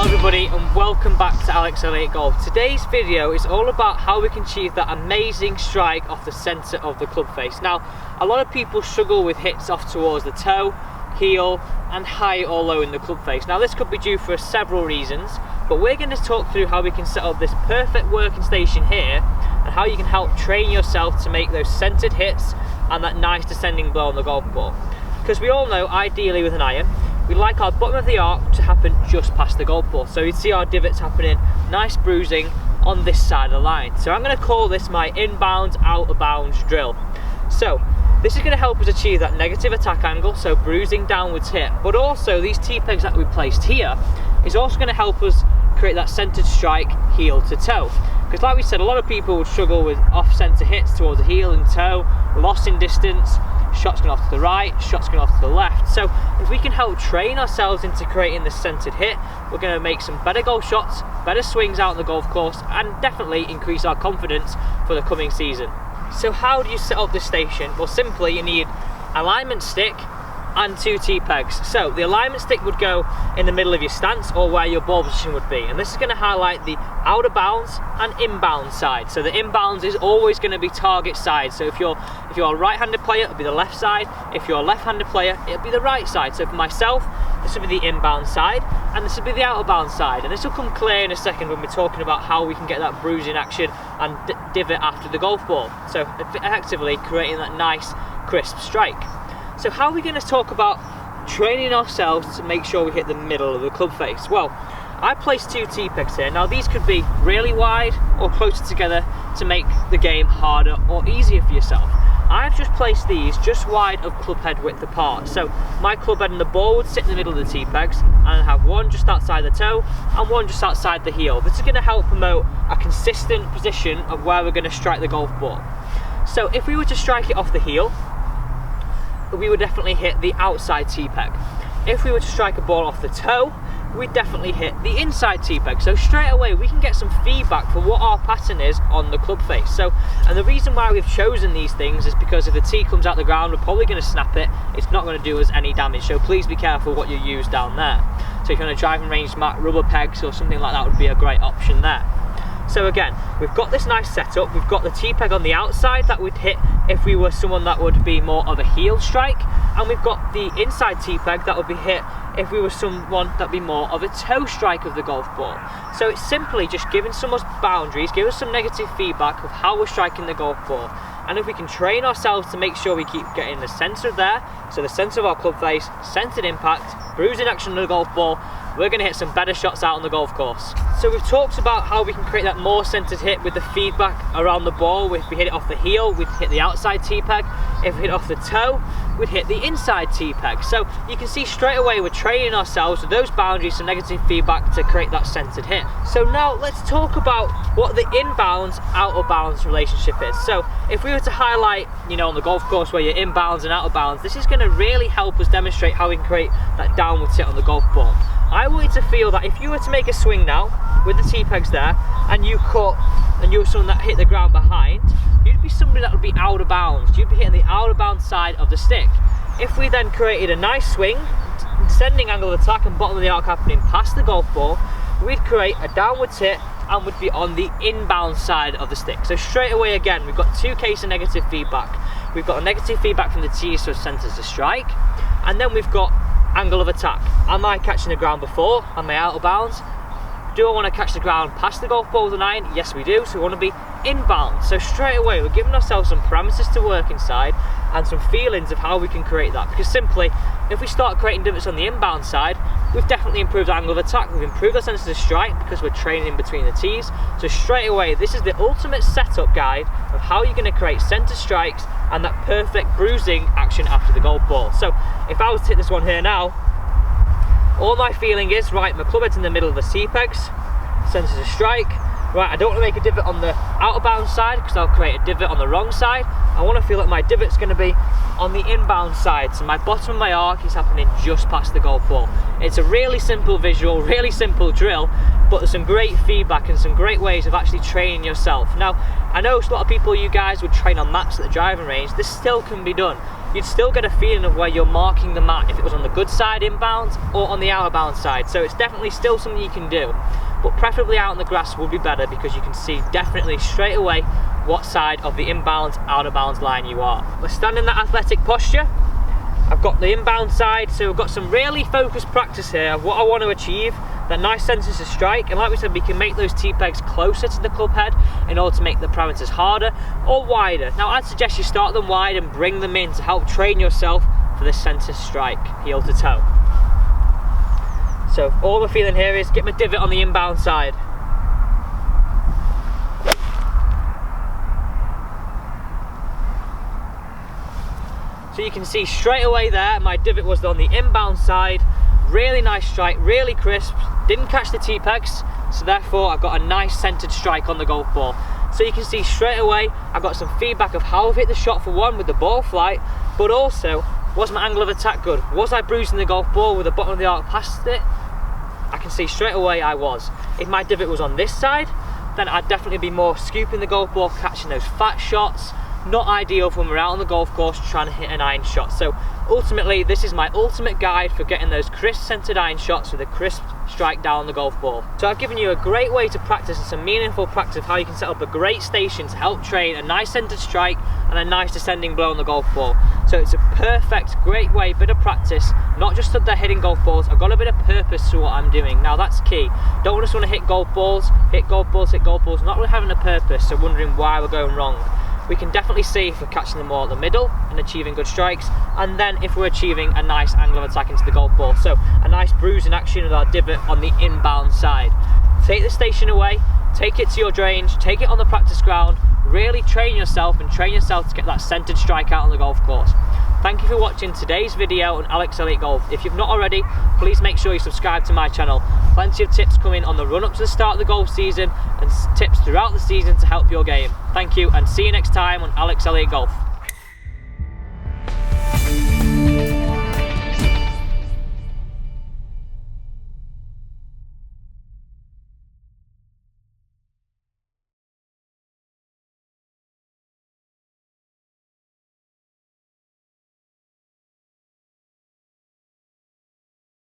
everybody and welcome back to AlexElliottGolf. Today's video is all about how we can achieve that amazing strike off the centre of the club face. Now, a lot of people struggle with hits off towards the toe, heel and high or low in the club face. Now this could be due for several reasons, but we're going to talk through how we can set up this perfect working station here and how you can help train yourself to make those centred hits and that nice descending blow on the golf ball. Because we all know, ideally with an iron, we like our bottom of the arc to happen just past the golf ball. So you'd see our divots happening, nice bruising on this side of the line. So I'm going to call this my inbounds, out of bounds drill. So this is going to help us achieve that negative attack angle, so bruising downwards hit, but also these T-pegs that we placed here is also going to help us create that centered strike heel to toe. Because like we said, a lot of people would struggle with off-center hits towards the heel and toe, lost in distance, shots going off to the right, shots going off to the left. So if we can help train ourselves into creating this centered hit, we're going to make some better golf shots, better swings out on the golf course, and definitely increase our confidence for the coming season. So how do you set up this station? Well, simply you need alignment stick and two T-pegs. So the alignment stick would go in the middle of your stance or where your ball position would be, and this is going to highlight the out of bounds and inbound side. So the inbounds is always going to be target side. So if you're a right-handed player, it'll be the left side. If you're a left-handed player, it'll be the right side. So for myself, this will be the inbound side and this will be the out of bounds side, and this will come clear in a second when we're talking about how we can get that bruising action and divot after the golf ball. So effectively creating that nice crisp strike. So how are we going to talk about training ourselves to make sure we hit the middle of the club face? Well, I placed two T-pegs here. Now these could be really wide or closer together to make the game harder or easier for yourself. I've just placed these just wide of club head width apart. So my club head and the ball would sit in the middle of the T-pegs, and I have one just outside the toe and one just outside the heel. This is going to help promote a consistent position of where we're going to strike the golf ball. So if we were to strike it off the heel, we would definitely hit the outside T-peg. If we were to strike a ball off the toe, we'd definitely hit the inside T-peg. So straight away we can get some feedback for what our pattern is on the club face. So, and the reason why we've chosen these things is because if the tee comes out the ground, we're probably going to snap it. It's not going to do us any damage. So please be careful what you use down there. So if you're on a driving range mat, rubber pegs or something like that would be a great option there. So again, we've got this nice setup. We've got the T-peg on the outside that we'd hit if we were someone that would be more of a heel strike, and we've got the inside T-peg that would be hit if we were someone that'd be more of a toe strike of the golf ball. So it's simply just giving someone boundaries, give us some negative feedback of how we're striking the golf ball. And if we can train ourselves to make sure we keep getting the centre there, so the centre of our club face, centred impact, bruising action on the golf ball, we're going to hit some better shots out on the golf course. So we've talked about how we can create that more centred hit with the feedback around the ball. If we hit it off the heel, we'd hit the outside T-peg. If we hit it off the toe, we'd hit the inside T-peg. So you can see straight away we're training ourselves with those boundaries, some negative feedback to create that centred hit. So now let's talk about what the inbounds, out of bounds relationship is. So if we were to highlight, you know, on the golf course where you're inbounds and out of bounds, this is going to really help us demonstrate how we can create that downward hit on the golf ball. I want you to feel that if you were to make a swing now with the T-pegs there and you cut and you were someone that hit the ground behind, you'd be somebody that would be out of bounds. You'd be hitting the out of bounds side of the stick. If we then created a nice swing, descending angle of attack and bottom of the arc happening past the golf ball, we'd create a downwards hit and would be on the inbound side of the stick. So straight away again, we've got two cases of negative feedback. We've got a negative feedback from the tee, so it centres the strike, and then we've got angle of attack. Am I catching the ground before? Am I out of bounds? Do I want to catch the ground past the golf ball with an iron? Yes, we do. So we want to be inbound. So straight away, we're giving ourselves some parameters to work inside and some feelings of how we can create that. Because simply, if we start creating divots on the inbound side, we've definitely improved our angle of attack. We've improved our sense of the strike because we're training in between the tees. So straight away, this is the ultimate setup guide of how you're going to create centre strikes and that perfect bruising action after the golf ball. So if I was to hit this one here now, all my feeling is, right, my club head's in the middle of the T-pegs, centres a strike. Right, I don't want to make a divot on the out of bounds side because I'll create a divot on the wrong side. I want to feel that my divot's going to be on the inbound side, so my bottom of my arc is happening just past the golf ball. It's a really simple visual, really simple drill, but there's some great feedback and some great ways of actually training yourself. Now, I know a lot of people, you guys would train on mats at the driving range. This still can be done. you'd still get a feeling of where you're marking the mat, if it was on the good side inbounds or on the out of bounds side. So it's definitely still something you can do, but preferably out on the grass would be better, because you can see definitely straight away what side of the inbounds, out of bounds line you are. We're standing in that athletic posture. I've got the inbound side, so we've got some really focused practice here of what I want to achieve, that nice senses of strike, and like we said, we can make those tee pegs closer to the club head in order to make the parameters harder or wider. Now I'd suggest you start them wide and bring them in to help train yourself for the center strike, heel to toe. So all I'm feeling here is get my divot on the inbound side. So you can see straight away there, my divot was on the inbound side. Really nice strike, really crisp, didn't catch the tee pegs, so therefore I've got a nice centered strike on the golf ball. So you can see straight away I've got some feedback of how I've hit the shot, for one, with the ball flight, but also, was my angle of attack good? Was I bruising the golf ball with the bottom of the arc past it? I can see straight away I was. If my divot was on this side, then I'd definitely be more scooping the golf ball, catching those fat shots. Not ideal for when we're out on the golf course trying to hit an iron shot. So ultimately, this is my ultimate guide for getting those crisp centered iron shots with a crisp strike down the golf ball. So I've given you a great way to practice, and some meaningful practice of how you can set up a great station to help train a nice centered strike and a nice descending blow on the golf ball. So it's a perfect, great way, bit of practice, not just that they're hitting golf balls. I've got a bit of purpose to what I'm doing. Now that's key. Don't just want to hit golf balls, hit golf balls, hit golf balls, not really having a purpose, so wondering why we're going wrong. We can definitely see if we're catching them all at the middle and achieving good strikes, and then if we're achieving a nice angle of attack into the golf ball. So a nice bruising action with our divot on the inbound side. Take the station away, take it to your range, take it on the practice ground, really train yourself and train yourself to get that centered strike out on the golf course. Thank you for watching today's video on Alex Elliott Golf. If you've not already, please make sure you subscribe to my channel. Plenty of tips coming on the run up to the start of the golf season, and tips throughout the season to help your game. Thank you, and see you next time on Alex Elliott Golf.